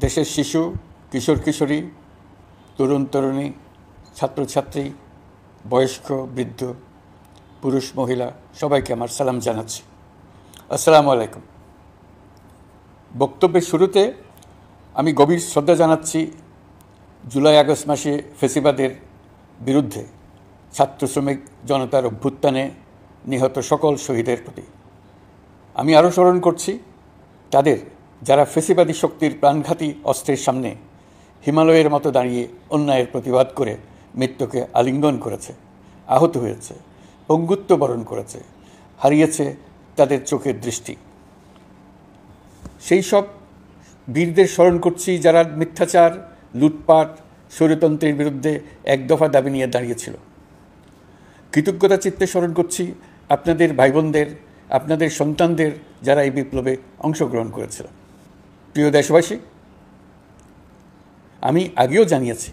দেশের শিশু, কিশোর কিশোরী, তরুণ তরুণী, ছাত্রছাত্রী, বয়স্ক বৃদ্ধ, পুরুষ মহিলা সবাইকে আমার সালাম জানাচ্ছি। আসসালামু আলাইকুম। বক্তব্যের শুরুতে আমি গভীর শ্রদ্ধা জানাচ্ছি জুলাই আগস্ট মাসে ফেসিবাদের বিরুদ্ধে ছাত্র শ্রমিক জনতার অভ্যুত্থানে নিহত সকল শহীদের প্রতি। আমি আরও স্মরণ করছি তাদের যারা ফেসিবাদী শক্তির প্রাণঘাতী অস্ত্রের সামনে হিমালয়ের মতো দাঁড়িয়ে অন্যায়ের প্রতিবাদ করে মৃত্যুকে আলিঙ্গন করেছে, আহত হয়েছে, পঙ্গুত্ব বরণ করেছে, হারিয়েছে তাদের চোখের দৃষ্টি। সেই সব বীরদের স্মরণ করছি যারা মিথ্যাচার, লুটপাট, স্বৈরতন্ত্রের বিরুদ্ধে এক দফা দাবি নিয়ে দাঁড়িয়েছিল। কৃতজ্ঞতা চিত্তে স্মরণ করছি আপনাদের ভাই বোনদের, আপনাদের সন্তানদের যারা এই বিপ্লবে অংশগ্রহণ করেছিল। প্রিয় দেশবাসী, আমি আগেও জানিয়েছি,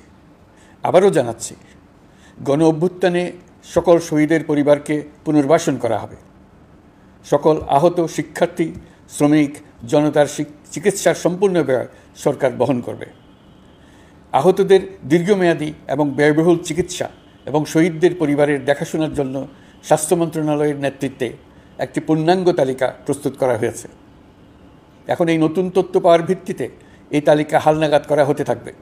আবারও জানাচ্ছি, গণ অভ্যুত্থানে সকল শহীদের পরিবারকে পুনর্বাসন করা হবে। সকল আহত শিক্ষার্থী, শ্রমিক জনতার চিকিৎসার সম্পূর্ণ ব্যয় সরকার বহন করবে। আহতদের দীর্ঘমেয়াদী এবং ব্যয়বহুল চিকিৎসা এবং শহীদদের পরিবারের দেখাশোনার জন্য স্বাস্থ্য মন্ত্রণালয়ের নেতৃত্বে একটি পূর্ণাঙ্গ তালিকা প্রস্তুত করা হয়েছে। এখন এই নতুন তথ্য পাওয়ার ভিত্তিতে এই তালিকা হালনাগাদ করা হতে থাকবে।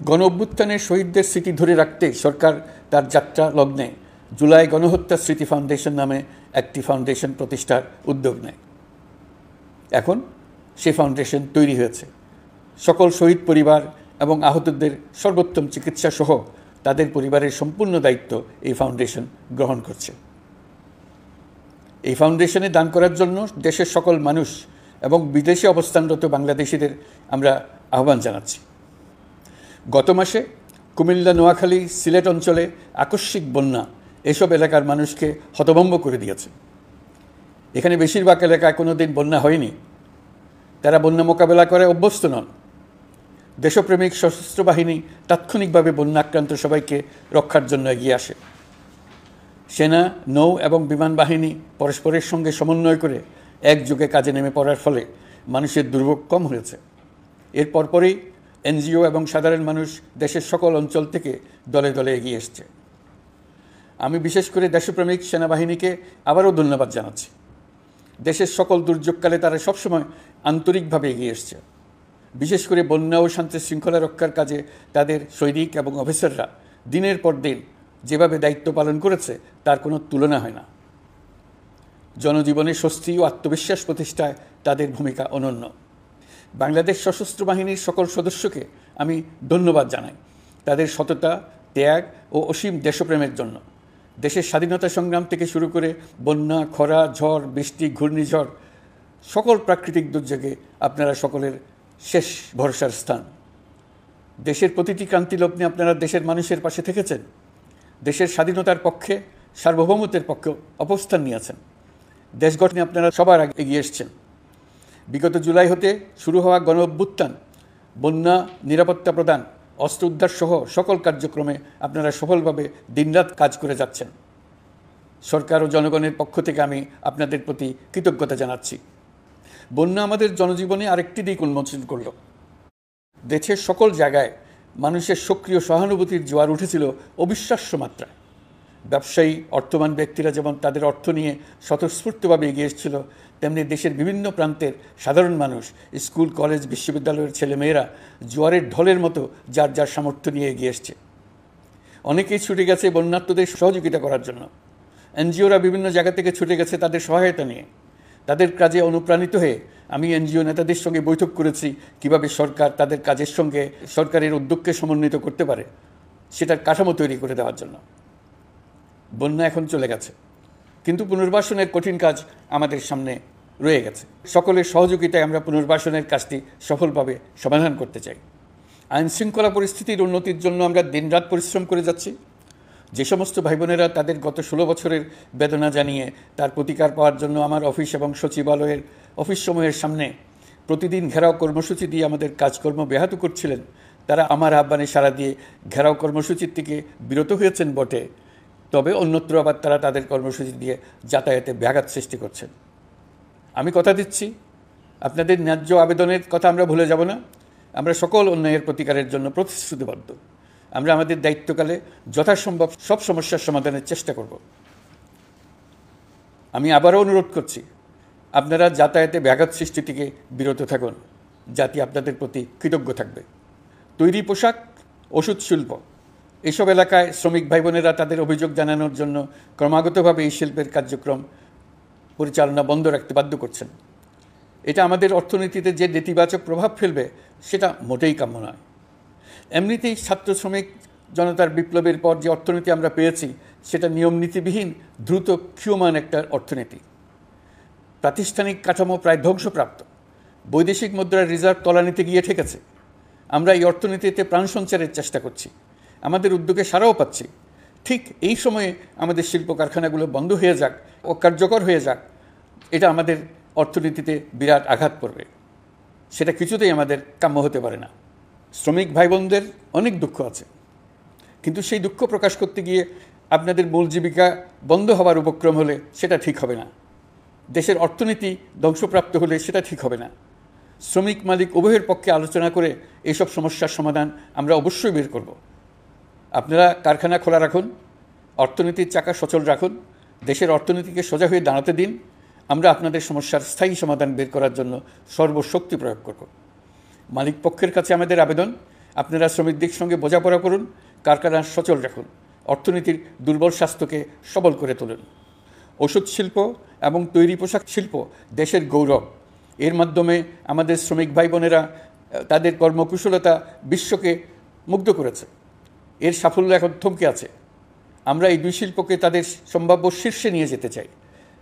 গণ অভ্যুত্থানের শহীদদের স্মৃতি ধরে রাখতে সরকার তার যাত্রা লগ্নে জুলাই গণহত্যা স্মৃতি ফাউন্ডেশন নামে একটি ফাউন্ডেশন প্রতিষ্ঠার উদ্যোগ নেয়। এখন সেই ফাউন্ডেশন তৈরি হয়েছে। সকল শহীদ পরিবার এবং আহতদের সর্বোত্তম চিকিৎসা সহ তাদের পরিবারের সম্পূর্ণ দায়িত্ব এই ফাউন্ডেশন গ্রহণ করছে। এই ফাউন্ডেশনে দান করার জন্য দেশের সকল মানুষ এবং বিদেশে অবস্থানরত বাংলাদেশিদের আমরা আহ্বান জানাচ্ছি। গত মাসে কুমিল্লা, নোয়াখালী, সিলেট অঞ্চলে আকস্মিক বন্যা এসব এলাকার মানুষকে হতভম্ব করে দিয়েছে। এখানে বেশিরভাগ এলাকায় কোনো দিন বন্যা হয়নি। তারা বন্যা মোকাবেলা করে অভ্যস্ত নন। দেশপ্রেমিক সশস্ত্র বাহিনী তাৎক্ষণিকভাবে বন্যা আক্রান্ত সবাইকে রক্ষার জন্য এগিয়ে আসে। সেনা, নৌ এবং বিমান বাহিনী পরস্পরের সঙ্গে সমন্বয় করে একযোগে কাজে নেমে পড়ার ফলে মানুষের দুর্ভোগ কম হয়েছে। এর পরপরই এনজিও এবং সাধারণ মানুষ দেশের সকল অঞ্চল থেকে দলে দলে এগিয়ে এসছে। আমি বিশেষ করে দেশপ্রেমিক সেনাবাহিনীকে আবারও ধন্যবাদ জানাচ্ছি। দেশের সকল দুর্যোগকালে তারা সবসময় আন্তরিকভাবে এগিয়ে এসছে। বিশেষ করে বন্যা ও শান্তি শৃঙ্খলা রক্ষার কাজে তাদের সৈনিক এবং অফিসাররা দিনের পর দিন যেভাবে দায়িত্ব পালন করেছে তার কোনো তুলনা হয় না। জনজীবনে স্বস্তি ও আত্মবিশ্বাস প্রতিষ্ঠায় তাদের ভূমিকা অনন্য। বাংলাদেশ সশস্ত্র বাহিনীর সকল সদস্যকে আমি ধন্যবাদ জানাই তাদের সততা, ত্যাগ ও অসীম দেশপ্রেমের জন্য। দেশের স্বাধীনতা সংগ্রাম থেকে শুরু করে বন্যা, খরা, ঝড়, বৃষ্টি, ঘূর্ণিঝড়, সকল প্রাকৃতিক দুর্যোগে আপনারা সকলের শেষ ভরসার স্থান। দেশের প্রতিটি ক্রান্তিলগ্নে আপনারা দেশের মানুষের পাশে থেকেছেন। দেশের স্বাধীনতার পক্ষে, সার্বভৌমত্বের পক্ষে অবস্থান নিয়েছেন। দেশ গঠনে আপনারা সবার আগে এগিয়ে এসছেন। বিগত জুলাই হতে শুরু হওয়া গণ অভ্যুত্থান, বন্যা, নিরাপত্তা প্রদান, অস্ত্র উদ্ধার সহ সকল কার্যক্রমে আপনারা সফলভাবে দিনরাত কাজ করে যাচ্ছেন। সরকার ও জনগণের পক্ষ থেকে আমি আপনাদের প্রতি কৃতজ্ঞতা জানাচ্ছি। বন্যা আমাদের জনজীবনে আরেকটি দিক উন্মোচন করল। দেশের সকল জায়গায় মানুষের সক্রিয় সহানুভূতির জোয়ার উঠেছিল অবিশ্বাস্য মাত্রায়। ব্যবসায়ী, অর্থবান ব্যক্তিরা যেমন তাদের অর্থ নিয়ে স্বতঃস্ফূর্তভাবে এগিয়ে এসেছিল, তেমনি দেশের বিভিন্ন প্রান্তের সাধারণ মানুষ, স্কুল, কলেজ, বিশ্ববিদ্যালয়ের ছেলেমেয়েরা জোয়ারের ঢলের মতো যার যার সামর্থ্য নিয়ে এগিয়ে এসছে। অনেকেই ছুটে গেছে বন্যার্তদের সহযোগিতা করার জন্য। এনজিওরা বিভিন্ন জায়গা থেকে ছুটে গেছে তাদের সহায়তা নিয়ে। তাদের কাজে অনুপ্রাণিত হয়ে আমি এনজিও নেতাদের সঙ্গে বৈঠক করেছি কিভাবে সরকার তাদের কাজের সঙ্গে সরকারের উদ্যোগকে সমন্বিত করতে পারে, সেটার কাঠামো তৈরি করে দেওয়ার জন্য। বন্যা এখন চলে গেছে, কিন্তু পুনর্বাসনের কঠিন কাজ আমাদের সামনে রয়ে গেছে। সকলের সহযোগিতায় আমরা পুনর্বাসনের কাজটি সফলভাবে সমাধান করতে চাই। আইন শৃঙ্খলা পরিস্থিতির উন্নতির জন্য আমরা দিনরাত পরিশ্রম করে যাচ্ছি। যে সমস্ত ভাই বোনেরা তাদের গত 16 বছরের বেদনা জানিয়ে তার প্রতিকার পাওয়ার জন্য আমার অফিস এবং সচিবালয়ের অফিসসমূহের সামনে প্রতিদিন ঘেরাও কর্মসূচি দিয়ে আমাদের কাজকর্ম ব্যাহত করছিলেন, তারা আমার আহ্বানে সাড়া দিয়ে ঘেরাও কর্মসূচির থেকে বিরত হয়েছেন বটে, তবে অন্যত্র আবার তারা তাদের কর্মসূচি দিয়ে যাতায়াতে ব্যাঘাত সৃষ্টি করছেন। আমি কথা দিচ্ছি, আপনাদের ন্যায্য আবেদনের কথা আমরা ভুলে যাব না। আমরা সকল অন্যায়ের প্রতিকারের জন্য প্রতিশ্রুতিবদ্ধ। আমরা আমাদের দায়িত্বকালে যথাসম্ভব সব সমস্যার সমাধানের চেষ্টা করব। আমি আবারও অনুরোধ করছি, আপনারা যাতায়াতে ব্যাঘাত সৃষ্টি থেকে বিরত থাকুন। জাতি আপনাদের প্রতি কৃতজ্ঞ থাকবে। তৈরি পোশাক, ওষুধ শিল্প, এসব এলাকায় শ্রমিক ভাই বোনেরা তাদের অভিযোগ জানানোর জন্য ক্রমাগতভাবে এই শিল্পের কার্যক্রম পরিচালনা বন্ধ রাখতে বাধ্য করছেন। এটা আমাদের অর্থনীতিতে যে নেতিবাচক প্রভাব ফেলবে সেটা মোটেই কাম্য নয়। এমনিতেই ছাত্র শ্রমিক জনতার বিপ্লবের পর যে অর্থনীতি আমরা পেয়েছি সেটা নিয়ম নীতিবিহীন, দ্রুত ক্ষীয়মান একটা অর্থনীতি। প্রাতিষ্ঠানিক কাঠামো প্রায় ধ্বংসপ্রাপ্ত। বৈদেশিক মুদ্রার রিজার্ভ তলানিতে গিয়ে ঠেকেছে। আমরা এই অর্থনীতিতে প্রাণ সঞ্চারের চেষ্টা করছি, আমাদের উদ্যোগে সাড়াও পাচ্ছি। ঠিক এই সময়ে আমাদের শিল্প কারখানাগুলো বন্ধ হয়ে যাক, অকার্যকর হয়ে যাক, এটা আমাদের অর্থনীতিতে বিরাট আঘাত পড়বে। সেটা কিছুতেই আমাদের কাম্য হতে পারে না। শ্রমিক ভাই বোনদের অনেক দুঃখ আছে, কিন্তু সেই দুঃখ প্রকাশ করতে গিয়ে আপনাদের মূল জীবিকা বন্ধ হওয়ার উপক্রম হলে সেটা ঠিক হবে না। দেশের অর্থনীতি ধ্বংসপ্রাপ্ত হলে সেটা ঠিক হবে না। শ্রমিক মালিক উভয়ের পক্ষে আলোচনা করে এইসব সমস্যার সমাধান আমরা অবশ্যই বের করব। আপনারা কারখানা খোলা রাখুন, অর্থনীতির চাকা সচল রাখুন, দেশের অর্থনীতিকে সোজা হয়ে দাঁড়াতে দিন। আমরা আপনাদের সমস্যার স্থায়ী সমাধান বের করার জন্য সর্বশক্তি প্রয়োগ করব। মালিক পক্ষের কাছে আমাদের আবেদন, আপনারা শ্রমিকদের সঙ্গে বোঝাপড়া করুন, কারখানা সচল রাখুন, অর্থনীতির দুর্বল স্বাস্থ্যকে সবল করে তুলুন। ওষুধ শিল্প এবং তৈরি পোশাক শিল্প দেশের গৌরব। এর মাধ্যমে আমাদের শ্রমিক ভাই বোনেরা তাদের কর্মকুশলতা বিশ্বকে মুগ্ধ করেছে। এর সাফল্য এখন থমকে আছে। আমরা এই দুই শিল্পকে তাদের সম্ভাব্য শীর্ষে নিয়ে যেতে চাই।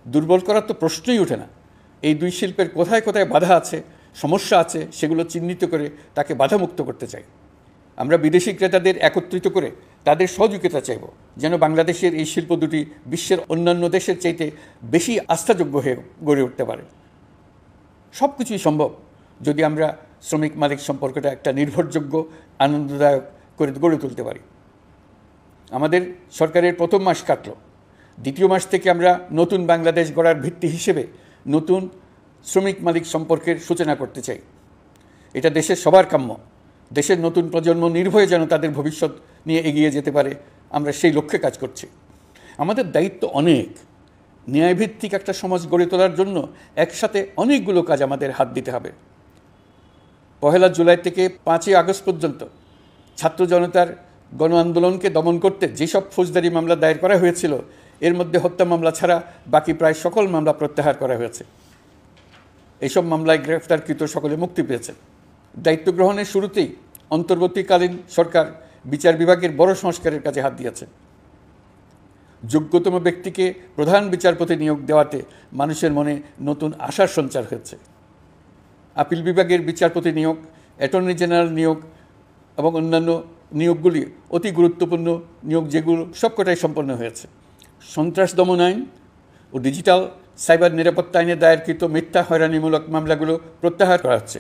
দুর্বল করার তো প্রশ্নই ওঠে না। এই দুই শিল্পের কোথায় কোথায় বাধা আছে, সমস্যা আছে, সেগুলো চিহ্নিত করে তাকে বাধামুক্ত করতে চাই। আমরা বিদেশি ক্রেতাদের একত্রিত করে তাদের সহযোগিতা চাইব, যেন বাংলাদেশের এই শিল্প দুটি বিশ্বের অন্যান্য দেশের চাইতে বেশি আস্থাযোগ্য হয়ে গড়ে উঠতে পারে। সব কিছুই সম্ভব যদি আমরা শ্রমিক মালিক সম্পর্কটা একটা নির্ভরযোগ্য, আনন্দদায়ক করে গড়ে তুলতে পারি। আমাদের সরকারের প্রথম মাস কাটল। দ্বিতীয় মাস থেকে আমরা নতুন বাংলাদেশ গড়ার ভিত্তি হিসেবে নতুন শ্রমিক মালিক সম্পর্কের সূচনা করতে চাই। এটা দেশের সবার কাম্য। দেশের নতুন প্রজন্ম নির্ভয়ে যেন তাদের ভবিষ্যৎ নিয়ে এগিয়ে যেতে পারে, আমরা সেই লক্ষ্যে কাজ করছি। আমাদের দায়িত্ব অনেক। ন্যায়ভিত্তিক একটা সমাজ গড়ে তোলার জন্য একসাথে অনেকগুলো কাজ আমাদের হাত দিতে হবে। 1 জুলাই থেকে 5 আগস্ট পর্যন্ত ছাত্র জনতার গণ আন্দোলনকে দমন করতে যেসব ফৌজদারি মামলা দায়ের করা হয়েছিল, এর মধ্যে হত্যা মামলা ছাড়া বাকি প্রায় সকল মামলা প্রত্যাহার করা হয়েছে। এইসব মামলায় গ্রেফতারকৃত সকলে মুক্তি পেয়েছে। দায়িত্ব গ্রহণের শুরুতেই অন্তর্বর্তীকালীন সরকার বিচার বিভাগের বড় সংস্কারের কাজে হাত দিয়েছে। যোগ্যতম ব্যক্তিকে প্রধান বিচারপতি নিয়োগ দেওয়াতে মানুষের মনে নতুন আশার সঞ্চার হয়েছে। আপিল বিভাগের বিচারপতি নিয়োগ, অ্যাটর্নি জেনারেল নিয়োগ এবং অন্যান্য নিয়োগগুলি অতি গুরুত্বপূর্ণ নিয়োগ, যেগুলো সবকটাই সম্পন্ন হয়েছে। সন্ত্রাস দমন আইন ও ডিজিটাল সাইবার নিরাপত্তা আইনে দায়েরকৃত মিথ্যা হয়রানিমূলক মামলাগুলো প্রত্যাহার করা হচ্ছে।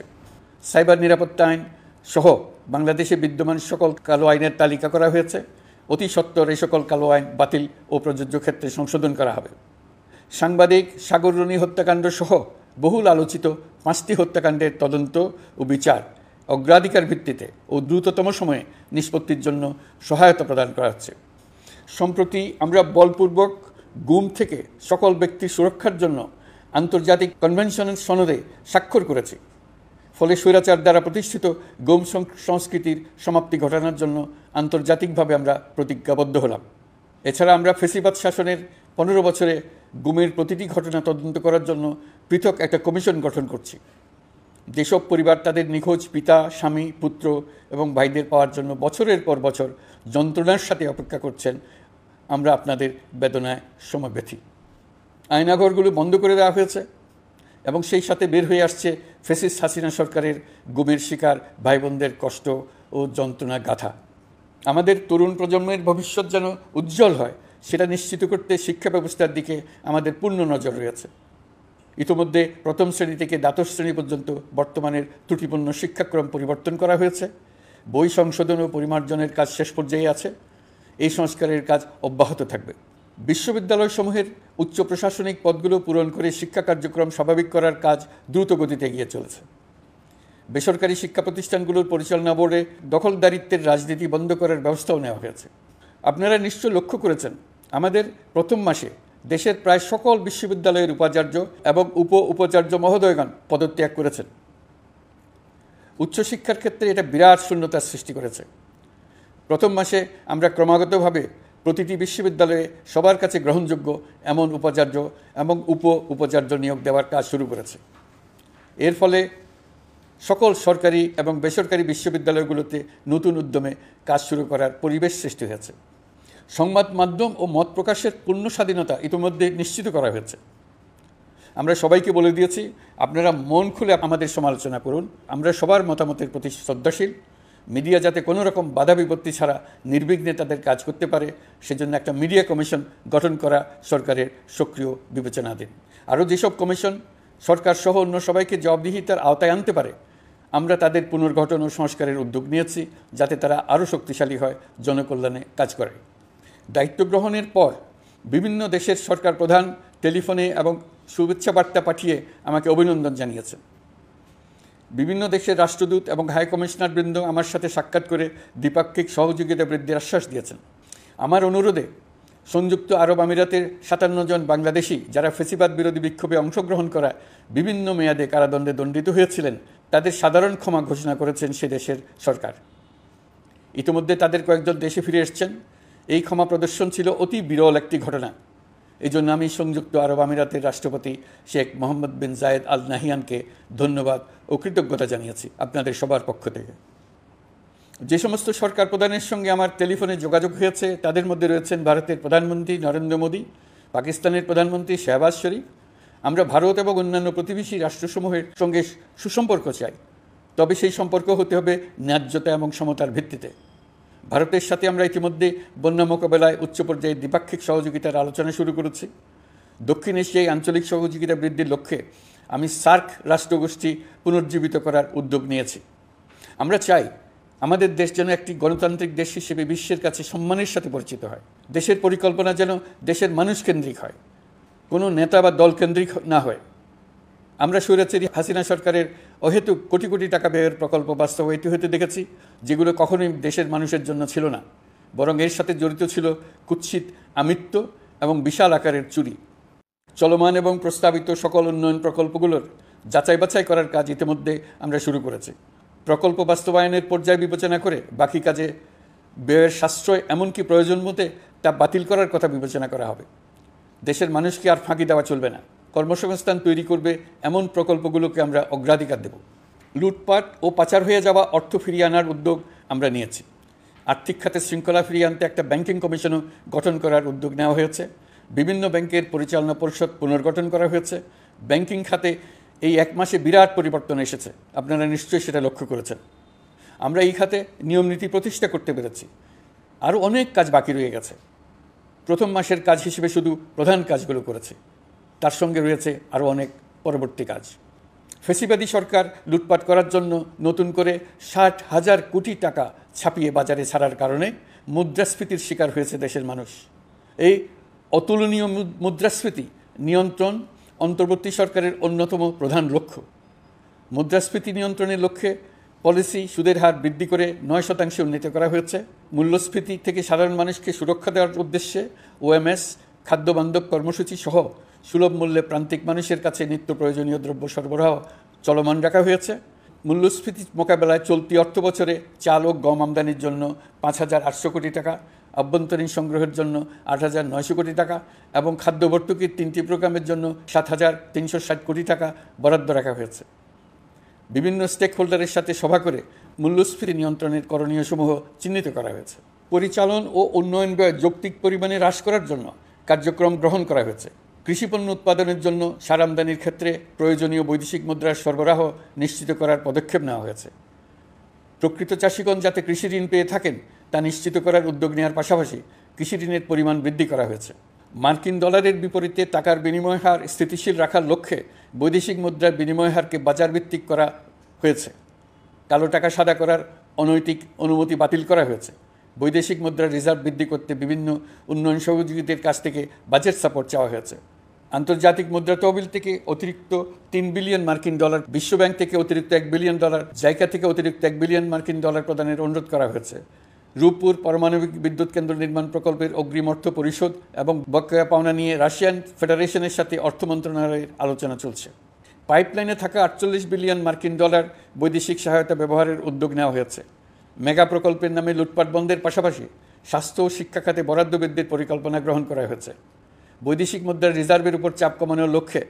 সাইবার নিরাপত্তা আইন সহ বাংলাদেশে বিদ্যমান সকল কালো আইনের তালিকা করা হয়েছে। অতি সত্বর এই সকল কালো আইন বাতিল ও প্রযোজ্য ক্ষেত্রে সংশোধন করা হবে। সাংবাদিক সাগররণী হত্যাকাণ্ড সহ বহুল আলোচিত 5টি হত্যাকাণ্ডের তদন্ত ও বিচার অগ্রাধিকার ভিত্তিতে ও দ্রুততম সময়ে নিষ্পত্তির জন্য সহায়তা প্রদান করা হচ্ছে। সম্প্রতি আমরা বলপূর্বক গুম থেকে সকল ব্যক্তির সুরক্ষার জন্য আন্তর্জাতিক কনভেনশনের সনদে স্বাক্ষর করেছি। ফলে স্বৈরাচার দ্বারা প্রতিষ্ঠিত গুম সংস্কৃতির সমাপ্তি ঘটানোর জন্য আন্তর্জাতিকভাবে আমরা প্রতিজ্ঞাবদ্ধ হলাম। এছাড়া আমরা ফেসিবাদ শাসনের 15 বছরে গুমের প্রতিটি ঘটনা তদন্ত করার জন্য পৃথক একটা কমিশন গঠন করছি। যেসব পরিবার তাদের নিখোঁজ পিতা, স্বামী, পুত্র এবং ভাইদের পাওয়ার জন্য বছরের পর বছর যন্ত্রণার সাথে অপেক্ষা করছেন, আমরা আপনাদের বেদনায় সমব্যথী। আয়নাঘরগুলো বন্ধ করে দেওয়া হয়েছে এবং সেই সাথে বের হয়ে আসছে ফ্যাসিস্ট হাসিনা সরকারের গুমের শিকার ভাই বোনদের কষ্ট ও যন্ত্রণা গাথা। আমাদের তরুণ প্রজন্মের ভবিষ্যৎ যেন উজ্জ্বল হয়, সেটা নিশ্চিত করতে শিক্ষা ব্যবস্থার দিকে আমাদের পূর্ণ নজর রয়েছে। ইতিমধ্যে প্রথম শ্রেণী থেকে দ্বাদশ শ্রেণী পর্যন্ত বর্তমানের ত্রুটিপূর্ণ শিক্ষাক্রম পরিবর্তন করা হয়েছে। বই সংশোধন ও পরিমার্জনের কাজ শেষ পর্যায়ে আছে। এই সংস্কারের কাজ অব্যাহত থাকবে। বিশ্ববিদ্যালয়সমূহের উচ্চ প্রশাসনিক পদগুলো পূরণ করে শিক্ষা কার্যক্রম স্বাভাবিক করার কাজ দ্রুত গতিতে এগিয়ে চলেছে। বেসরকারি শিক্ষা প্রতিষ্ঠানগুলোর পরিচালনা বোর্ডে দখলদারিত্বের রাজনীতি বন্ধ করার ব্যবস্থাও নেওয়া হয়েছে। আপনারা নিশ্চয় লক্ষ্য করেছেন, আমাদের প্রথম মাসে দেশের প্রায় সকল বিশ্ববিদ্যালয়ের উপাচার্য এবং উপাচার্য মহোদয়গণ পদত্যাগ করেছেন। উচ্চশিক্ষার ক্ষেত্রে এটা বিরাট শূন্যতার সৃষ্টি করেছে। প্রথম মাসে আমরা ক্রমাগতভাবে প্রতিটি বিশ্ববিদ্যালয়ে সবার কাছে গ্রহণযোগ্য এমন উপাচার্য এবং উপাচার্য নিয়োগ দেওয়ার কাজ শুরু করেছে। এর ফলে সকল সরকারি এবং বেসরকারি বিশ্ববিদ্যালয়গুলোতে নতুন উদ্যমে কাজ শুরু করার পরিবেশ সৃষ্টি হয়েছে। সংবাদ মাধ্যম ও মত প্রকাশের পূর্ণ স্বাধীনতা ইতিমধ্যে নিশ্চিত করা হয়েছে। আমরা সবাইকে বলে দিয়েছি, আপনারা মন খুলে আমাদের সমালোচনা করুন, আমরা সবার মতামতের প্রতি শ্রদ্ধাশীল। মিডিয়া যাতে কোনো রকম বাধা বিপত্তি ছাড়া নির্বিঘ্নে তাদের কাজ করতে পারে, সেজন্য একটা মিডিয়া কমিশন গঠন করা সরকারের সক্রিয় বিবেচনাধীন। আরও যেসব কমিশন সরকার সহ অন্য সবাইকে জবাবদিহিতার আওতায় আনতে পারে, আমরা তাদের পুনর্গঠন ও সংস্কারের উদ্যোগ নিয়েছি, যাতে তারা আরও শক্তিশালী হয়, জনকল্যাণে কাজ করে। দায়িত্ব গ্রহণের পর বিভিন্ন দেশের সরকার প্রধান টেলিফোনে এবং শুভেচ্ছা বার্তা পাঠিয়ে আমাকে অভিনন্দন জানিয়েছেন। বিভিন্ন দেশের রাষ্ট্রদূত এবং হাই কমিশনারবৃন্দ আমার সাথে সাক্ষাৎ করে দ্বিপাক্ষিক সহযোগিতা বৃদ্ধির আশ্বাস দিয়েছেন। আমার অনুরোধে সংযুক্ত আরব আমিরাতের 57 জন বাংলাদেশি যারা ফেসিবাদ বিরোধী বিক্ষোভে অংশগ্রহণ করা বিভিন্ন মেয়াদে কারাদণ্ডে দণ্ডিত হয়েছিলেন, তাদের সাধারণ ক্ষমা ঘোষণা করেছেন সে দেশের সরকার। ইতিমধ্যে তাদের কয়েকজন দেশে ফিরে এসেছেন। এই ক্ষমা প্রদর্শন ছিল অতি বিরল একটি ঘটনা। এই জন্য আমি সংযুক্ত আরব আমিরাতের রাষ্ট্রপতি শেখ মোহাম্মদ বিন জায়েদ আল নাহিয়ানকে ধন্যবাদ ও কৃতজ্ঞতা জানিয়েছি আপনাদের সবার পক্ষ থেকে। যে সমস্ত সরকার প্রধানের সঙ্গে আমার টেলিফোনে যোগাযোগ হয়েছে, তাদের মধ্যে রয়েছেন ভারতের প্রধানমন্ত্রী নরেন্দ্র মোদী, পাকিস্তানের প্রধানমন্ত্রী শাহবাজ শরীফ। আমরা ভারত এবং অন্যান্য প্রতিবেশী রাষ্ট্রসমূহের সঙ্গে সুসম্পর্ক চাই, তবে সেই সম্পর্ক হতে হবে ন্যায্যতা এবং সমতার ভিত্তিতে। ভারতের সাথে আমরা ইতিমধ্যে বন্যা মোকাবেলায় উচ্চ পর্যায়ে দ্বিপাক্ষিক সহযোগিতার আলোচনা শুরু করেছি। দক্ষিণ এশিয়ায় আঞ্চলিক সহযোগিতা বৃদ্ধির লক্ষ্যে আমি সার্ক রাষ্ট্রগোষ্ঠী পুনর্জীবিত করার উদ্যোগ নিয়েছি। আমরা চাই আমাদের দেশ যেন একটি গণতান্ত্রিক দেশ হিসেবে বিশ্বের কাছে সম্মানের সাথে পরিচিত হয়। দেশের পরিকল্পনা যেন দেশের মানুষকেন্দ্রিক হয়, কোনো নেতা বা দলকেন্দ্রিক না হয়। আমরা স্বৈরাচারী হাসিনা সরকারের অহেতুক কোটি কোটি টাকা ব্যয়ের প্রকল্প বাস্তবায়িত হতে দেখেছি, যেগুলো কখনোই দেশের মানুষের জন্য ছিল না, বরং এর সাথে জড়িত ছিল কুৎসিত আমিত্ব এবং বিশাল আকারের চুরি। চলমান এবং প্রস্তাবিত সকল উন্নয়ন প্রকল্পগুলোর যাচাই বাছাই করার কাজ ইতিমধ্যে আমরা শুরু করেছি। প্রকল্প বাস্তবায়নের পর্যায় বিবেচনা করে বাকি কাজে ব্যয়ের সাশ্রয় এমনকি প্রয়োজন মতে তা বাতিল করার কথা বিবেচনা করা হবে। দেশের মানুষকে আর ফাঁকি দেওয়া চলবে না। কর্মসংস্থান তৈরি করবে এমন প্রকল্পগুলোকে আমরা অগ্রাধিকার দেব। লুটপাট ও পাচার হয়ে যাওয়া অর্থ ফিরিয়ে আনার উদ্যোগ আমরা নিয়েছি। আর্থিক খাতে শৃঙ্খলা ফিরিয়ে আনতে একটা ব্যাংকিং কমিশনও গঠন করার উদ্যোগ নেওয়া হয়েছে। বিভিন্ন ব্যাংকের পরিচালনা পরিষদ পুনর্গঠন করা হয়েছে। ব্যাংকিং খাতে এই এক মাসে বিরাট পরিবর্তন এসেছে, আপনারা নিশ্চয়ই সেটা লক্ষ্য করেছেন। আমরা এই খাতে নিয়মনীতি প্রতিষ্ঠা করতে পেরেছি। আরও অনেক কাজ বাকি রয়ে গেছে। প্রথম মাসের কাজ হিসেবে শুধু প্রধান কাজগুলো করেছি, তার সঙ্গে রয়েছে আরও অনেক পরবর্তী কাজ। ফেসিবাদী সরকার লুটপাট করার জন্য নতুন করে 60,000 কোটি টাকা ছাপিয়ে বাজারে ছাড়ার কারণে মুদ্রাস্ফীতির শিকার হয়েছে দেশের মানুষ। এই অতুলনীয় মুদ্রাস্ফীতি নিয়ন্ত্রণ অন্তর্বর্তী সরকারের অন্যতম প্রধান লক্ষ্য। মুদ্রাস্ফীতি নিয়ন্ত্রণের লক্ষ্যে পলিসি সুদের হার বৃদ্ধি করে 9% উন্নীত করা হয়েছে। মূল্যস্ফীতি থেকে সাধারণ মানুষকে সুরক্ষা দেওয়ার উদ্দেশ্যে ওএমএস খাদ্যবান্ধব কর্মসূচি সহ সুলভ মূল্যে প্রান্তিক মানুষের কাছে নিত্য প্রয়োজনীয় দ্রব্য সরবরাহ চলমান রাখা হয়েছে। মূল্যস্ফীতি মোকাবেলায় চলতি অর্থবছরে চাল ও গম আমদানির জন্য 5,800 কোটি টাকা, আভ্যন্তরীণ সংগ্রহের জন্য 8,900 কোটি টাকা এবং খাদ্য ভর্তুকির 3টি প্রোগ্রামের জন্য 7,360 কোটি টাকা বরাদ্দ রাখা হয়েছে। বিভিন্ন স্টেক হোল্ডারের সাথে সভা করে মূল্যস্ফীতি নিয়ন্ত্রণের করণীয়সমূহ চিহ্নিত করা হয়েছে। পরিচালন ও উন্নয়ন ব্যয় যৌক্তিক পরিমাণে হ্রাস করার জন্য কার্যক্রম গ্রহণ করা হয়েছে। কৃষিপণ্য উৎপাদনের জন্য সার আমদানির ক্ষেত্রে প্রয়োজনীয় বৈদেশিক মুদ্রার সরবরাহ নিশ্চিত করার পদক্ষেপ নেওয়া হয়েছে। প্রকৃত চাষিগণ যাতে কৃষি ঋণ পেয়ে থাকেন তা নিশ্চিত করার উদ্যোগ নেওয়ার পাশাপাশি কৃষি ঋণের পরিমাণ বৃদ্ধি করা হয়েছে। মার্কিন ডলারের বিপরীতে টাকার বিনিময় হার স্থিতিশীল রাখার লক্ষ্যে বৈদেশিক মুদ্রার বিনিময় হারকে বাজারভিত্তিক করা হয়েছে। কালো টাকা সাদা করার অনৈতিক অনুমতি বাতিল করা হয়েছে। বৈদেশিক মুদ্রার রিজার্ভ বৃদ্ধি করতে বিভিন্ন উন্নয়ন সহযোগীদের কাছ থেকে বাজেট সাপোর্ট চাওয়া হয়েছে। আন্তর্জাতিক মুদ্রা তহবিল থেকে অতিরিক্ত 3 বিলিয়ন মার্কিন ডলার, বিশ্বব্যাংক থেকে অতিরিক্ত 1 বিলিয়ন ডলার, জাইকা থেকে অতিরিক্ত 1 বিলিয়ন মার্কিন ডলার প্রদানের অনুরোধ করা হয়েছে। রূপপুর পারমাণবিক বিদ্যুৎ কেন্দ্র নির্মাণ প্রকল্পের অগ্রিম অর্থ পরিশোধ এবং বকেয়া পাওনা নিয়ে রাশিয়ান ফেডারেশনের সাথে অর্থ মন্ত্রণালয়ের আলোচনা চলছে। পাইপলাইনে থাকা 48 বিলিয়ন মার্কিন ডলার বৈদেশিক সহায়তা ব্যবহারের উদ্যোগ নেওয়া হয়েছে। মেগা প্রকল্পের নামে লুটপাট বন্ধের পাশাপাশি স্বাস্থ্য ও শিক্ষা খাতে বরাদ্দ বৃদ্ধির পরিকল্পনা গ্রহণ করা হয়েছে। বৈদেশিক মুদ্রার রিজার্ভের উপর চাপ কমানোর লক্ষ্যে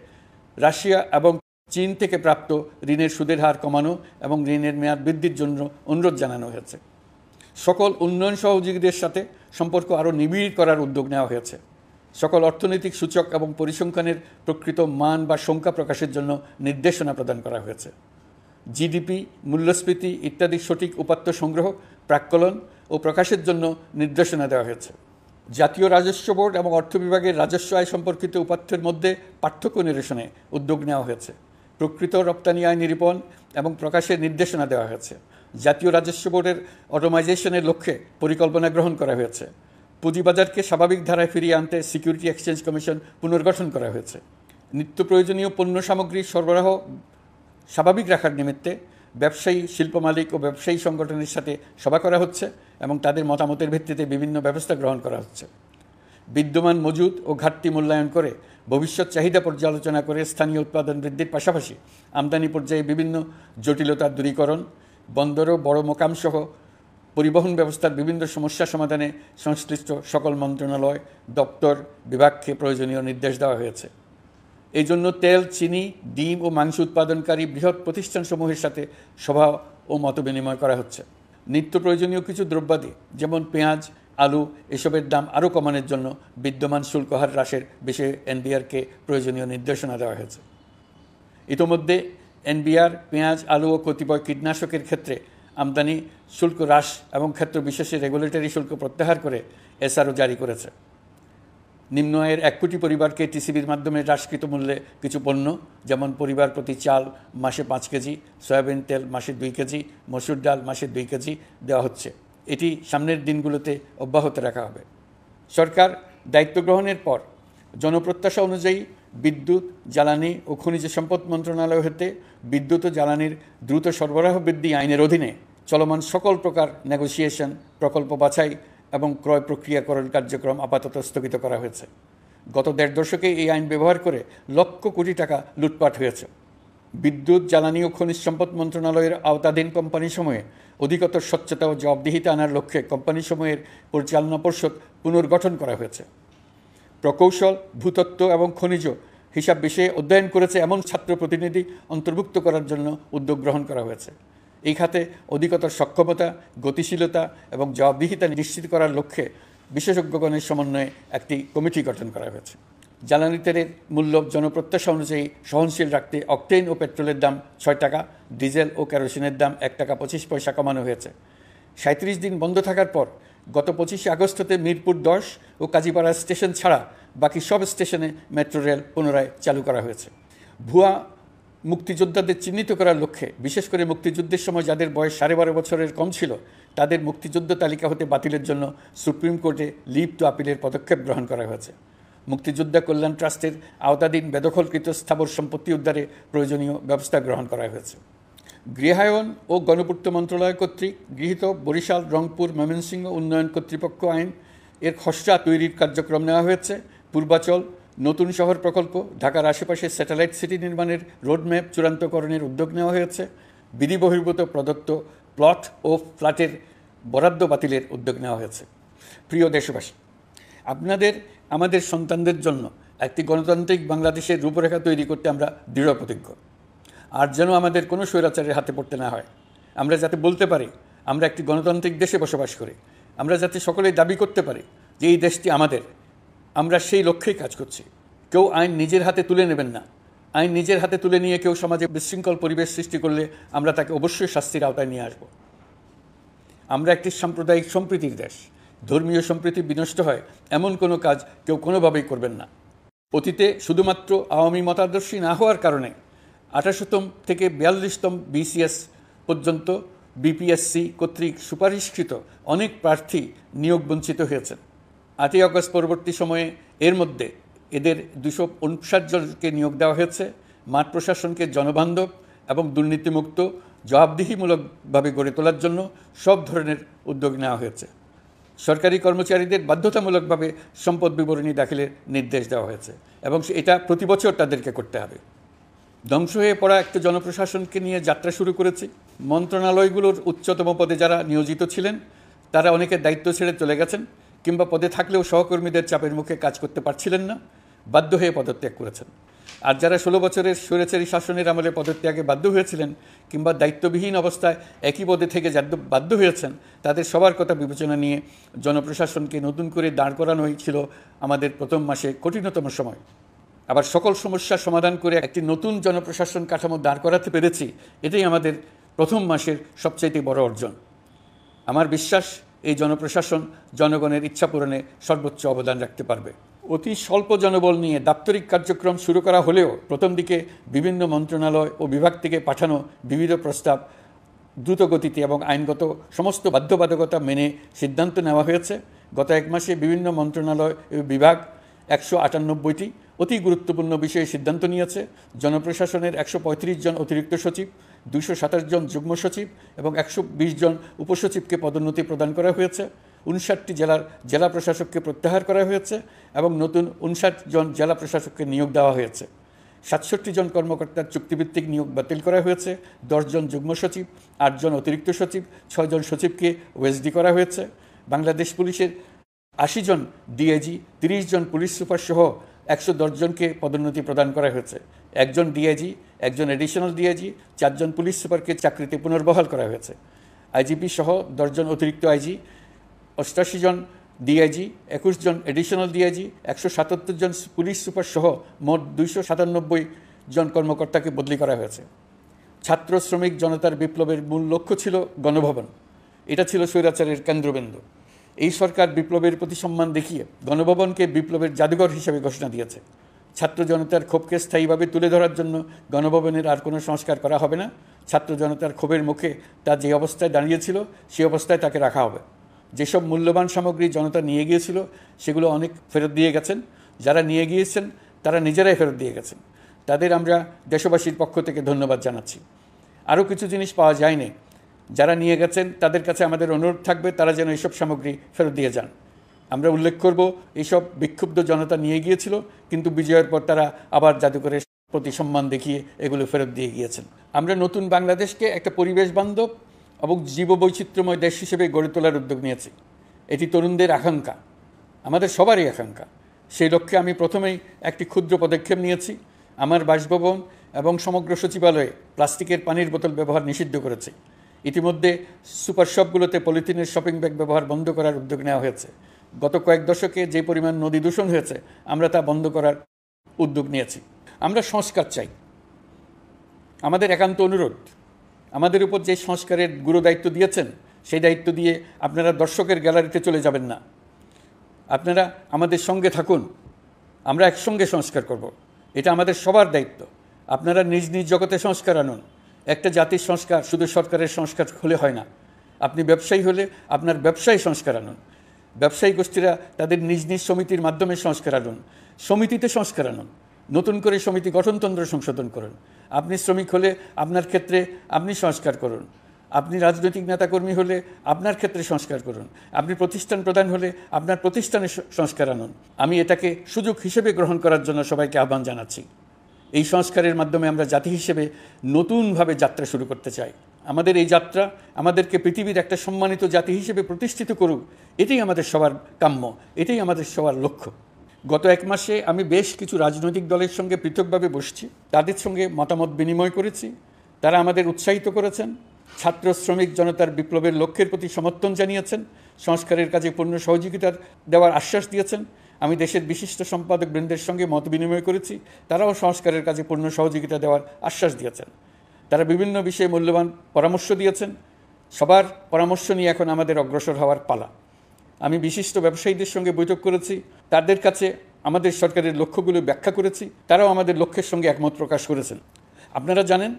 রাশিয়া এবং চীন থেকে প্রাপ্ত ঋণের সুদের হার কমানো এবং ঋণের মেয়াদ বৃদ্ধির জন্য অনুরোধ জানানো হয়েছে। সকল উন্নয়ন সহযোগীদের সাথে সম্পর্ক আরও নিবিড় করার উদ্যোগ নেওয়া হয়েছে। সকল অর্থনৈতিক সূচক এবং পরিসংখ্যানের প্রকৃত মান বা সংখ্যা প্রকাশের জন্য নির্দেশনা প্রদান করা হয়েছে। জিডিপি, মূল্যস্ফীতি ইত্যাদি সঠিক উপাত্ত সংগ্রহ, প্রাক্কলন ও প্রকাশের জন্য নির্দেশনা দেওয়া হয়েছে। জাতীয় রাজস্ব বোর্ড এবং অর্থ বিভাগের রাজস্ব আয় সম্পর্কিত উপাত্তের মধ্যে পার্থক্য নিরসনে উদ্যোগ নেওয়া হয়েছে। প্রকৃত রপ্তানি আয় নিরূপণ এবং প্রকাশের নির্দেশনা দেওয়া হয়েছে। জাতীয় রাজস্ব বোর্ডের অটোমাইজেশনের লক্ষ্যে পরিকল্পনা গ্রহণ করা হয়েছে। পুঁজিবাজারকে স্বাভাবিক ধারায় ফিরিয়ে আনতে সিকিউরিটি এক্সচেঞ্জ কমিশন পুনর্গঠন করা হয়েছে। নিত্য প্রয়োজনীয় পণ্য সামগ্রীর সরবরাহ স্বাভাবিক রাখার নিমিত্তে ব্যবসায়ী, শিল্প মালিক ও ব্যবসায়ী সংগঠনের সাথে সভা করা হচ্ছে এবং তাদের মতামতের ভিত্তিতে বিভিন্ন ব্যবস্থা গ্রহণ করা হচ্ছে। বিদ্যমান মজুদ ও ঘাটতি মূল্যায়ন করে ভবিষ্যৎ চাহিদা পর্যালোচনা করে স্থানীয় উৎপাদন বৃদ্ধির পাশাপাশি আমদানি পর্যায়ে বিভিন্ন জটিলতার দূরীকরণ, বন্দর ও বড় মোকামসহ পরিবহন ব্যবস্থার বিভিন্ন সমস্যা সমাধানে সংশ্লিষ্ট সকল মন্ত্রণালয়, দপ্তর, বিভাগকে প্রয়োজনীয় নির্দেশ দেওয়া হয়েছে। এই জন্য তেল, চিনি, ডিম ও মাংস উৎপাদনকারী বৃহৎ প্রতিষ্ঠানসমূহের সাথে সভা ও মতবিনিময় করা হচ্ছে। নিত্য প্রয়োজনীয় কিছু দ্রব্যাদি যেমন পেঁয়াজ, আলু এসবের দাম আরও কমানোর জন্য বিদ্যমান শুল্ক হার হ্রাসের বিষয়ে এনবিআরকে প্রয়োজনীয় নির্দেশনা দেওয়া হয়েছে। ইতোমধ্যে এনবিআর পেঁয়াজ, আলু ও কতিপয় কীটনাশকের ক্ষেত্রে আমদানি শুল্ক হ্রাস এবং ক্ষেত্র বিশেষে রেগুলেটরি শুল্ক প্রত্যাহার করে এসআরও জারি করেছে। নিম্ন আয়ের 1 কোটি পরিবারকে টিসিবির মাধ্যমে হ্রাসকৃত মূল্যে কিছু পণ্য যেমন পরিবার প্রতি চাল মাসে 5 কেজি, সয়াবিন তেল মাসে 2 কেজি, মসুর ডাল মাসে 2 কেজি দেওয়া হচ্ছে। এটি সামনের দিনগুলোতে অব্যাহত রাখা হবে। সরকার দায়িত্ব গ্রহণের পর জনপ্রত্যাশা অনুযায়ী বিদ্যুৎ, জ্বালানি ও খনিজ সম্পদ মন্ত্রণালয় হতে বিদ্যুৎ ও জ্বালানির দ্রুত সরবরাহ বৃদ্ধি আইনের অধীনে চলমান সকল প্রকার নেগোসিয়েশন, প্রকল্প বাছাই এবং ক্রয় প্রক্রিয়াকরণ কার্যক্রম আপাতত স্থগিত করা হয়েছে। গত 1.5 দশকে এই আইন ব্যবহার করে লক্ষ কোটি টাকা লুটপাট হয়েছে। বিদ্যুৎ, জ্বালানি ও খনিজ সম্পদ মন্ত্রণালয়ের আওতাধীন কোম্পানিসমূহে অধিকতর স্বচ্ছতা ও জবাবদিহিতা আনার লক্ষ্যে কোম্পানিসমূহের পরিচালনা পর্ষদ পুনর্গঠন করা হয়েছে। প্রকৌশল, ভূতত্ত্ব এবং খনিজ হিসাব বিষয়ে অধ্যয়ন করেছে এমন ছাত্র প্রতিনিধি অন্তর্ভুক্ত করার জন্য উদ্যোগ গ্রহণ করা হয়েছে। এই খাতে অধিকতর সক্ষমতা, গতিশীলতা এবং জবাবদিহিতা নিশ্চিত করার লক্ষ্যে বিশেষজ্ঞগণের সমন্বয়ে একটি কমিটি গঠন করা হয়েছে। জ্বালানি তেলের মূল্য জনপ্রত্যাশা অনুযায়ী সহনশীল রাখতে অকটেন ও পেট্রোলের দাম 6 টাকা, ডিজেল ও কেরোসিনের দাম 1 টাকা 25 পয়সা কমানো হয়েছে। 37 দিন বন্ধ থাকার পর গত 25 আগস্ট হতে মিরপুর 10 ও কাজীপাড়া স্টেশন ছাড়া বাকি সব স্টেশনে মেট্রো রেল পুনরায় চালু করা হয়েছে। ভুয়া মুক্তিযোদ্ধাদের চিহ্নিত করার লক্ষ্যে বিশেষ করে মুক্তিযুদ্ধের সময় যাদের বয়স 12.5 বছরের কম ছিল তাদের মুক্তিযুদ্ধ তালিকা হতে বাতিলের জন্য সুপ্রিম কোর্টে লিভ টু আপিলের পদক্ষেপ গ্রহণ করা হয়েছে। মুক্তিযোদ্ধা কল্যাণ ট্রাস্টের আওতাধীন বেদখলকৃত স্থাবর সম্পত্তি উদ্ধারে প্রয়োজনীয় ব্যবস্থা গ্রহণ করা হয়েছে। গৃহায়ন ও গণপূর্ত মন্ত্রণালয় কর্তৃক গৃহীত বরিশাল, রংপুর, ময়মনসিংহ উন্নয়ন কর্তৃপক্ষ আইন এর খসড়া তৈরির কার্যক্রম নেওয়া হয়েছে। পূর্বাচল নতুন শহর প্রকল্প, ঢাকার আশেপাশে স্যাটেলাইট সিটি নির্মাণের রোডম্যাপ চূড়ান্তকরণের উদ্যোগ নেওয়া হয়েছে। বিধি বহির্ভূত প্রদত্ত প্লট ও ফ্ল্যাটের বরাদ্দ বাতিলের উদ্যোগ নেওয়া হয়েছে। প্রিয় দেশবাসী, আমাদের সন্তানদের জন্য একটি গণতান্ত্রিক বাংলাদেশের রূপরেখা তৈরি করতে আমরা দৃঢ় প্রতিজ্ঞ। আর যেন আমাদের কোনো স্বৈরাচারের হাতে পড়তে না হয়। আমরা যাতে বলতে পারি আমরা একটি গণতান্ত্রিক দেশে বসবাস করি, আমরা যাতে সকলেই দাবি করতে পারি যে এই দেশটি আমাদের, আমরা সেই লক্ষ্যেই কাজ করছি। কেউ আইন নিজের হাতে তুলে নেবেন না। আইন নিজের হাতে তুলে নিয়ে কেউ সমাজে বিশৃঙ্খল পরিবেশ সৃষ্টি করলে আমরা তাকে অবশ্যই শাস্তির আওতায় নিয়ে আসব। আমরা একটি সাম্প্রদায়িক সম্প্রীতির দেশ। ধর্মীয় সম্প্রীতি বিনষ্ট হয় এমন কোনো কাজ কেউ কোনোভাবেই করবেন না। অতীতে শুধুমাত্র আওয়ামী মতাদর্শী না হওয়ার কারণে 28তম থেকে 42তম বিসিএস পর্যন্ত বিপিএসসি কর্তৃক সুপারিশকৃত অনেক প্রার্থী নিয়োগ বঞ্চিত হয়েছেন। 8ই আগস্ট পরবর্তী সময়ে এর মধ্যে এদের 259 জনকে নিয়োগ দেওয়া হয়েছে মাঠ প্রশাসনকে জনবান্ধব এবং দুর্নীতিমুক্ত জবাবদিহিমূলকভাবে গড়ে তোলার জন্য সব ধরনের উদ্যোগ নেওয়া হয়েছে। সরকারি কর্মচারীদের বাধ্যতামূলকভাবে সম্পদ বিবরণী দাখিলের নির্দেশ দেওয়া হয়েছে এবং এটা প্রতি বছর তাদেরকে করতে হবে। ধ্বংস হয়ে পড়া একটা জনপ্রশাসনকে নিয়ে যাত্রা শুরু করেছি। মন্ত্রণালয়গুলোর উচ্চতম পদে যারা নিয়োজিত ছিলেন তারা অনেকে দায়িত্ব ছেড়ে চলে গেছেন, কিংবা পদে থাকলেও সহকর্মীদের চাপের মুখে কাজ করতে পারছিলেন না, বাধ্য হয়ে পদত্যাগ করেছেন। আর যারা 16 বছরের স্বৈরাচারী শাসনের আমলে পদত্যাগে বাধ্য হয়েছিলেন কিংবা দায়িত্ববিহীন অবস্থায় একই পদে থেকে বাধ্য হয়েছেন, তাদের সবার কথা বিবেচনা নিয়ে জনপ্রশাসনকে নতুন করে দাঁড় করানোই ছিল আমাদের প্রথম মাসে কঠিনতম সময়। আবার সকল সমস্যার সমাধান করে একটি নতুন জনপ্রশাসন কাঠামো দাঁড় করাতে পেরেছি, এটাই আমাদের প্রথম মাসের সবচাইতে বড় অর্জন। আমার বিশ্বাস এই জনপ্রশাসন জনগণের ইচ্ছা পূরণে সর্বোচ্চ অবদান রাখতে পারবে। অতি স্বল্প জনবল নিয়ে দাপ্তরিক কার্যক্রম শুরু করা হলেও প্রথম দিকে বিভিন্ন মন্ত্রণালয় ও বিভাগ থেকে পাঠানো বিবিধ প্রস্তাব দ্রুত গতিতে এবং আইনগত সমস্ত বাধ্যবাধকতা মেনে সিদ্ধান্ত নেওয়া হয়েছে। গত এক মাসে বিভিন্ন মন্ত্রণালয় ও বিভাগ 198টি অতি গুরুত্বপূর্ণ বিষয়ে সিদ্ধান্ত নিয়েছে। জনপ্রশাসনের 135 জন অতিরিক্ত সচিব, 227 জন যুগ্ম সচিব এবং 120 জন উপসচিবকে পদোন্নতি প্রদান করা হয়েছে। 59টি জেলা প্রশাসককে প্রত্যাহার করা হয়েছে এবং নতুন 59 জন জেলা প্রশাসককে নিয়োগ দেওয়া হয়েছে। 67 জন কর্মকর্তার চুক্তিভিত্তিক নিয়োগ বাতিল করা হয়েছে। 10 জন যুগ্ম সচিব, 8 জন অতিরিক্ত সচিব, 6 জন সচিবকে ওএসডি করা হয়েছে। বাংলাদেশ পুলিশের 80 জন ডিআইজি, 30 জন পুলিশ সুপার সহ 110 জনকে পদোন্নতি প্রদান করা হয়েছে। 1 জন ডিআইজি, 1 জন অ্যাডিশনাল ডিআইজি, 4 জন পুলিশ সুপারকে চাকরিতে পুনর্বহাল করা হয়েছে। আইজিপি সহ 10 জন অতিরিক্ত আইজি, 88 জন ডিআইজি, 21 জন অ্যাডিশনাল ডিআইজি, 177 জন পুলিশ সুপার সহ মোট 297 জন কর্মকর্তাকে বদলি করা হয়েছে। ছাত্র শ্রমিক জনতার বিপ্লবের মূল লক্ষ্য ছিল গণভবন। এটা ছিল স্বৈরাচারের কেন্দ্রবিন্দু। এই সরকার বিপ্লবের প্রতি সম্মান দেখিয়ে গণভবনকে বিপ্লবের জাদুঘর হিসেবে ঘোষণা দিয়েছে। ছাত্র জনতার ক্ষোভকে স্থায়ীভাবে তুলে ধরার জন্য গণভবনের আর কোনো সংস্কার করা হবে না। ছাত্র জনতার ক্ষোভের মুখে তা যে অবস্থায় দাঁড়িয়েছিল সেই অবস্থায় তাকে রাখা হবে। যেসব মূল্যবান সামগ্রী জনতা নিয়ে গিয়েছিল সেগুলো অনেক ফেরত দিয়ে গেছেন। যারা নিয়ে গিয়েছেন তারা নিজেরাই ফেরত দিয়ে গেছেন। তাদের আমরা দেশবাসীর পক্ষ থেকে ধন্যবাদ জানাচ্ছি। আরও কিছু জিনিস পাওয়া যায়নি, যারা নিয়ে গেছেন তাদের কাছে আমাদের অনুরোধ থাকবে তারা যেন এইসব সামগ্রী ফেরত দিয়ে যান। আমরা উল্লেখ করব এইসব বিক্ষুব্ধ জনতা নিয়ে গিয়েছিল, কিন্তু বিজয়ের পর তারা আবার জাদুঘরের প্রতি সম্মান দেখিয়ে এগুলো ফেরত দিয়ে গিয়েছেন। আমরা নতুন বাংলাদেশকে একটা পরিবেশ বান্ধব এবং জীববৈচিত্র্যময় দেশ হিসেবে গড়ে তোলার উদ্যোগ নিয়েছি। এটি তরুণদের আকাঙ্ক্ষা, আমাদের সবারই আকাঙ্ক্ষা। সেই লক্ষ্যে আমি প্রথমেই একটি ক্ষুদ্র পদক্ষেপ নিয়েছি। আমার বাসভবন এবং সমগ্র সচিবালয়ে প্লাস্টিকের পানির বোতল ব্যবহার নিষিদ্ধ করেছি। ইতিমধ্যে সুপার শপগুলোতে পলিথিনের শপিং ব্যাগ ব্যবহার বন্ধ করার উদ্যোগ নেওয়া হয়েছে। গত কয়েক দশকে যে পরিমাণ নদী দূষণ হয়েছে আমরা তা বন্ধ করার উদ্যোগ নিয়েছি। আমরা সংস্কার চাই, আমাদের একান্ত অনুরোধ। আমাদের উপর যে সংস্কারের গুরু দায়িত্ব দিয়েছেন সেই দায়িত্ব দিয়ে আপনারা দর্শকের গ্যালারিতে চলে যাবেন না, আপনারা আমাদের সঙ্গে থাকুন। আমরা একসঙ্গে সংস্কার করব, এটা আমাদের সবার দায়িত্ব। আপনারা নিজ নিজ জগতে সংস্কার আনুন। একটা জাতির সংস্কার শুধু সরকারের সংস্কার হলে হয় না। আপনি ব্যবসায়ী হলে আপনার ব্যবসায়ী সংস্কার আনুন। ব্যবসায়ী গোষ্ঠীরা তাদের নিজ নিজ সমিতির মাধ্যমে সংস্কার আনুন। সমিতিতে সংস্কার আনুন, নতুন করে সমিতি গঠনতন্ত্র সংশোধন করুন। আপনি শ্রমিক হলে আপনার ক্ষেত্রে আপনি সংস্কার করুন। আপনি রাজনৈতিক নেতাকর্মী হলে আপনার ক্ষেত্রে সংস্কার করুন। আপনি প্রতিষ্ঠান প্রধান হলে আপনার প্রতিষ্ঠানে সংস্কার আনুন। আমি এটাকে সুযোগ হিসেবে গ্রহণ করার জন্য সবাইকে আহ্বান জানাচ্ছি। এই সংস্কারের মাধ্যমে আমরা জাতি হিসেবে নতুনভাবে যাত্রা শুরু করতে চাই। আমাদের এই যাত্রা আমাদেরকে পৃথিবীর একটা সম্মানিত জাতি হিসেবে প্রতিষ্ঠিত করুক, এটাই আমাদের সবার কাম্য, এটাই আমাদের সবার লক্ষ্য। গত এক মাসে আমি বেশ কিছু রাজনৈতিক দলের সঙ্গে পৃথকভাবে বসছি, তাদের সঙ্গে মতামত বিনিময় করেছি। তারা আমাদের উৎসাহিত করেছেন, ছাত্র শ্রমিক জনতার বিপ্লবের লক্ষ্যের প্রতি সমর্থন জানিয়েছেন, সংস্কারের কাজে পূর্ণ সহযোগিতা দেওয়ার আশ্বাস দিয়েছেন। আমি দেশের বিশিষ্ট সম্পাদক বৃন্দের সঙ্গে মত বিনিময় করেছি, তারাও সংস্কারের কাজে পূর্ণ সহযোগিতা দেওয়ার আশ্বাস দিয়েছেন। তারা বিভিন্ন বিষয়ে মূল্যবান পরামর্শ দিয়েছেন। সবার পরামর্শ নিয়ে এখন আমাদের অগ্রসর হওয়ার পালা। আমি বিশিষ্ট ব্যবসায়ীদের সঙ্গে বৈঠক করেছি, তাদের কাছে আমাদের সরকারের লক্ষ্যগুলো ব্যাখ্যা করেছি, তারাও আমাদের লক্ষ্যের সঙ্গে একমত প্রকাশ করেছেন। আপনারা জানেন,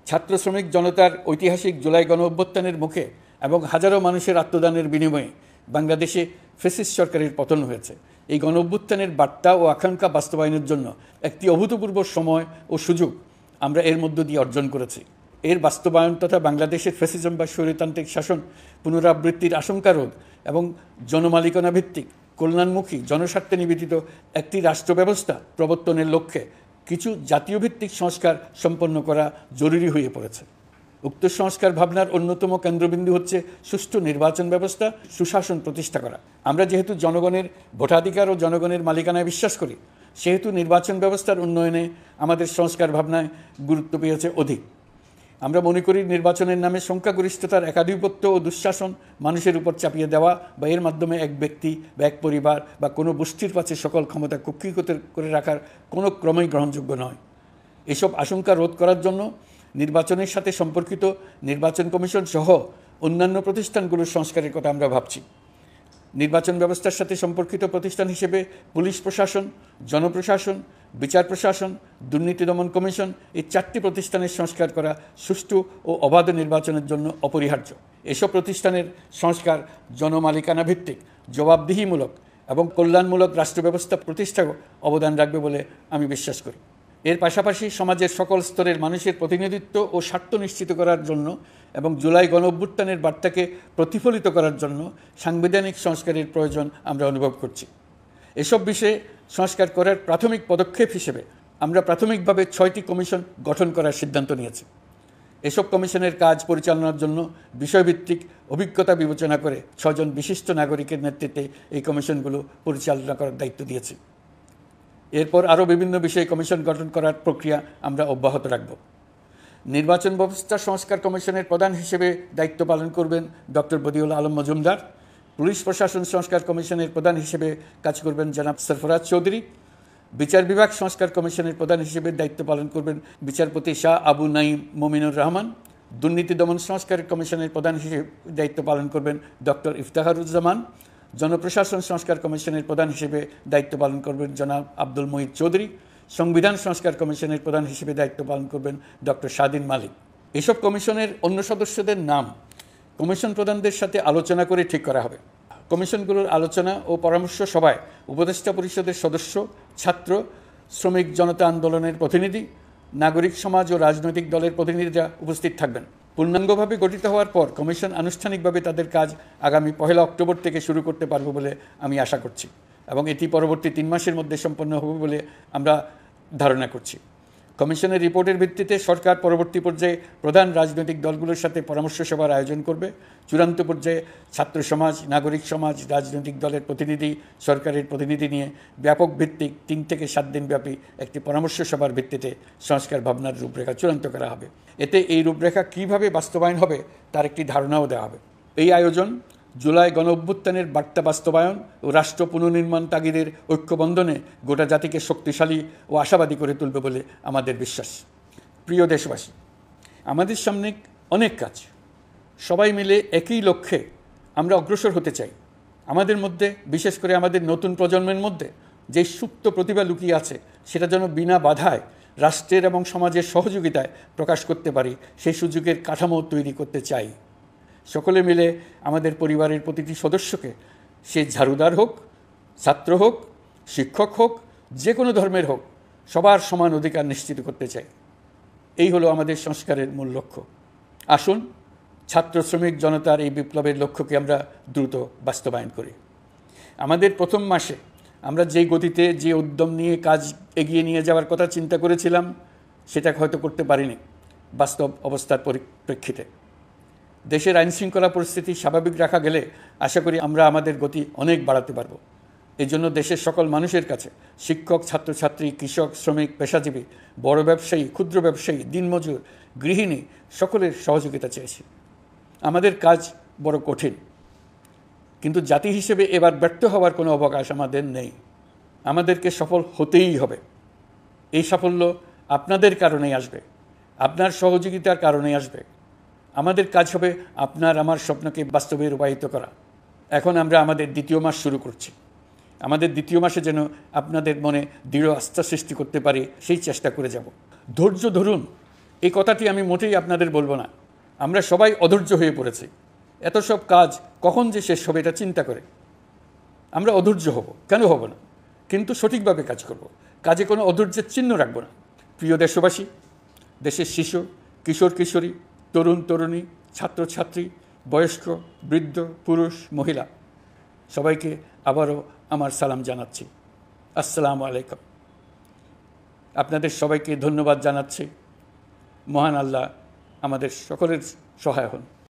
ছাত্র শ্রমিক জনতার ঐতিহাসিক জুলাই গণ অভ্যুত্থানের মুখে এবং হাজারো মানুষের আত্মদানের বিনিময়ে বাংলাদেশে ফ্যাসিস্ট সরকারের পতন হয়েছে। এই গণঅভ্যুত্থানের বার্তা ও আকাঙ্ক্ষা বাস্তবায়নের জন্য একটি অভূতপূর্ব সময় ও সুযোগ আমরা এর মধ্য দিয়ে অর্জন করেছি। এর বাস্তবায়ন তথা বাংলাদেশের ফ্যাসিজম বা স্বৈরতান্ত্রিক শাসন পুনরাবৃত্তির আশঙ্কা রোধ এবং জনমালিকানা ভিত্তিক কল্যাণমুখী জনস্বার্থে নিবেদিত একটি রাষ্ট্র ব্যবস্থা প্রবর্তনের লক্ষ্যে কিছু জাতীয় ভিত্তিক সংস্কার সম্পন্ন করা জরুরি হয়ে পড়েছে। উক্ত সংস্কার ভাবনার অন্যতম কেন্দ্রবিন্দু হচ্ছে সুষ্ঠু নির্বাচন ব্যবস্থা, সুশাসন প্রতিষ্ঠা করা। আমরা যেহেতু জনগণের ভোটাধিকার ও জনগণের মালিকানায় বিশ্বাস করি, সেহেতু নির্বাচন ব্যবস্থার উন্নয়নে আমাদের সংস্কার ভাবনায় গুরুত্ব পেয়েছে অধিক। আমরা মনে করি নির্বাচনের নামে সংখ্যাগরিষ্ঠতার একাধিপত্য ও দুঃশাসন মানুষের উপর চাপিয়ে দেওয়া বা এর মাধ্যমে এক ব্যক্তি বা এক পরিবার বা কোনো গোষ্ঠীর কাছে সকল ক্ষমতা কুক্ষিগত করে রাখার কোনো ক্রমেই গ্রহণযোগ্য নয়। এসব আশঙ্কা রোধ করার জন্য নির্বাচনের সাথে সম্পর্কিত নির্বাচন কমিশন সহ অন্যান্য প্রতিষ্ঠানগুলোর সংস্কারের কথা আমরা ভাবছি। নির্বাচন ব্যবস্থার সাথে সম্পর্কিত প্রতিষ্ঠান হিসেবে পুলিশ প্রশাসন, জনপ্রশাসন, বিচার প্রশাসন, দুর্নীতি দমন কমিশন এই 4টি প্রতিষ্ঠানের সংস্কার করা সুষ্ঠু ও অবাধ নির্বাচনের জন্য অপরিহার্য। এসব প্রতিষ্ঠানের সংস্কার জনমালিকানা ভিত্তিক, জবাবদিহিমূলক এবং কল্যাণমূলক রাষ্ট্র ব্যবস্থা প্রতিষ্ঠাও অবদান রাখবে বলে আমি বিশ্বাস করি। এর পাশাপাশি সমাজের সকল স্তরের মানুষের প্রতিনিধিত্ব ও স্বার্থ নিশ্চিত করার জন্য এবং জুলাই গণঅভ্যুত্থানের বার্তাকে প্রতিফলিত করার জন্য সাংবিধানিক সংস্কারের প্রয়োজন আমরা অনুভব করছি। এসব বিষয়ে সংস্কার করার প্রাথমিক পদক্ষেপ হিসেবে আমরা প্রাথমিকভাবে 6টি কমিশন গঠন করার সিদ্ধান্ত নিয়েছি। এসব কমিশনের কাজ পরিচালনার জন্য বিষয়ভিত্তিক অভিজ্ঞতা বিবেচনা করে 6 জন বিশিষ্ট নাগরিকের নেতৃত্বে এই কমিশনগুলো পরিচালনা করার দায়িত্ব দিয়েছি। এরপর আরও বিভিন্ন বিষয়ে কমিশন গঠন করার প্রক্রিয়া আমরা অব্যাহত রাখব। নির্বাচন ব্যবস্থা সংস্কার কমিশনের প্রধান হিসেবে দায়িত্ব পালন করবেন ডক্টর বদিউল আলম মজুমদার। পুলিশ প্রশাসন সংস্কার কমিশনের প্রধান হিসেবে কাজ করবেন জনাব সরফরাজ চৌধুরী। বিচার বিভাগ সংস্কার কমিশনের প্রধান হিসেবে দায়িত্ব পালন করবেন বিচারপতি শাহ আবু নাঈম মমিনুর রহমান। দুর্নীতি দমন সংস্কার কমিশনের প্রধান হিসেবে দায়িত্ব পালন করবেন ডক্টর ইফতাখারুজ্জামান। জনপ্রশাসন সংস্কার কমিশনের প্রধান হিসেবে দায়িত্ব পালন করবেন জনাব আব্দুল মুহিত চৌধুরী। সংবিধান সংস্কার কমিশনের প্রধান হিসেবে দায়িত্ব পালন করবেন ডক্টর স্বাধীন মালিক। এসব কমিশনের অন্য সদস্যদের নাম কমিশন প্রধানদের সাথে আলোচনা করে ঠিক করা হবে। কমিশনগুলোর আলোচনা ও পরামর্শ সভায় উপদেষ্টা পরিষদের সদস্য, ছাত্র, শ্রমিক জনতা আন্দোলনের প্রতিনিধি, নাগরিক সমাজ ও রাজনৈতিক দলের প্রতিনিধিরা উপস্থিত থাকবেন। পূর্ণাঙ্গভাবে গঠিত হওয়ার পর কমিশন আনুষ্ঠানিকভাবে তাদের কাজ আগামী 1 অক্টোবর থেকে শুরু করতে পারবে বলে আমি আশা করছি এবং এটি পরবর্তী 3 মাসের মধ্যে সম্পন্ন হবে বলে আমরা ধারণা করছি। কমিশনের রিপোর্টের ভিত্তিতে সরকার পরবর্তী পর্যায়ে প্রধান রাজনৈতিক দলগুলোর সাথে পরামর্শ সভার আয়োজন করবে। চূড়ান্ত পর্যায়ে ছাত্র সমাজ, নাগরিক সমাজ, রাজনৈতিক দলের প্রতিনিধি, সরকারের প্রতিনিধি নিয়ে ব্যাপক ভিত্তিক 3 থেকে 7 দিনব্যাপী একটি পরামর্শ সভার ভিত্তিতে সংস্কার ভাবনার রূপরেখা চূড়ান্ত করা হবে। এতে এই রূপরেখা কীভাবে বাস্তবায়ন হবে তার একটি ধারণাও দেওয়া হবে। এই আয়োজন জুলাই গণঅভ্যুত্থানের বার্তা বাস্তবায়ন ও রাষ্ট্র পুনর্নির্মাণ তাগিদের ঐক্যবন্ধনে গোটা জাতিকে শক্তিশালী ও আশাবাদী করে তুলবে বলে আমাদের বিশ্বাস। প্রিয় দেশবাসী, আমাদের সামনে অনেক কাজ। সবাই মিলে একই লক্ষ্যে আমরা অগ্রসর হতে চাই। আমাদের মধ্যে, বিশেষ করে আমাদের নতুন প্রজন্মের মধ্যে যে সুপ্ত প্রতিভা লুকিয়ে আছে, সেটা যেন বিনা বাধায় রাষ্ট্রের এবং সমাজের সহযোগিতায় প্রকাশ করতে পারি, সেই সুযোগের কাঠামো তৈরি করতে চাই। সকলে মিলে আমাদের পরিবারের প্রতিটি সদস্যকে, সে ঝাড়ুদার হোক, ছাত্র হোক, শিক্ষক হোক, যে কোনো ধর্মের হোক, সবার সমান অধিকার নিশ্চিত করতে চাই। এই হলো আমাদের সংস্কারের মূল লক্ষ্য। আসুন ছাত্র শ্রমিক জনতার এই বিপ্লবের লক্ষ্যকে আমরা দ্রুত বাস্তবায়ন করি। আমাদের প্রথম মাসে আমরা যে গতিতে, যে উদ্যম নিয়ে কাজ এগিয়ে নিয়ে যাওয়ার কথা চিন্তা করেছিলাম, সেটা হয়তো করতে পারিনি বাস্তব অবস্থার পরিপ্রেক্ষিতে। দেশের আইনশৃঙ্খলা পরিস্থিতি স্বাভাবিক রাখা গেলে আশা করি আমরা আমাদের গতি অনেক বাড়াতে পারব। এই জন্য দেশের সকল মানুষের কাছে, শিক্ষক, ছাত্রছাত্রী, কৃষক, শ্রমিক, পেশাজীবী, বড় ব্যবসায়ী, ক্ষুদ্র ব্যবসায়ী, দিনমজুর, গৃহিণী, সকলের সহযোগিতা চেয়েছি। আমাদের কাজ বড় কঠিন, কিন্তু জাতি হিসেবে এবার ব্যর্থ হওয়ার কোনো অবকাশ আমাদের নেই। আমাদেরকে সফল হতেই হবে। এই সাফল্য আপনাদের কারণেই আসবে, আপনার সহযোগিতার কারণেই আসবে। আমাদের কাজ হবে আপনার আমার স্বপ্নকে বাস্তবে রূপায়িত করা। এখন আমরা আমাদের 2য় মাস শুরু করছি। আমাদের 2য় মাসে যেন আপনাদের মনে দৃঢ় আস্থা সৃষ্টি করতে পারি, সেই চেষ্টা করে যাব। ধৈর্য ধরুন, এই কথাটি আমি মোটেই আপনাদের বলবো না। আমরা সবাই অধৈর্য হয়ে পড়েছি। এত সব কাজ কখন যে শেষ হবে এটা চিন্তা করে আমরা অধৈর্য হব, কেন হব না, কিন্তু সঠিকভাবে কাজ করব, কাজে কোনো অধৈর্যের চিহ্ন রাখব না। প্রিয় দেশবাসী, দেশের শিশু, কিশোর কিশোরী, তরুণ তরুণী, ছাত্রছাত্রী, বয়স্ক, বৃদ্ধ, পুরুষ, মহিলা সবাইকে আবারও আমার সালাম জানাচ্ছি। আসসালামু আলাইকুম। আপনাদের সবাইকে ধন্যবাদ জানাচ্ছি। মহান আল্লাহ আমাদের সকলের সহায় হন।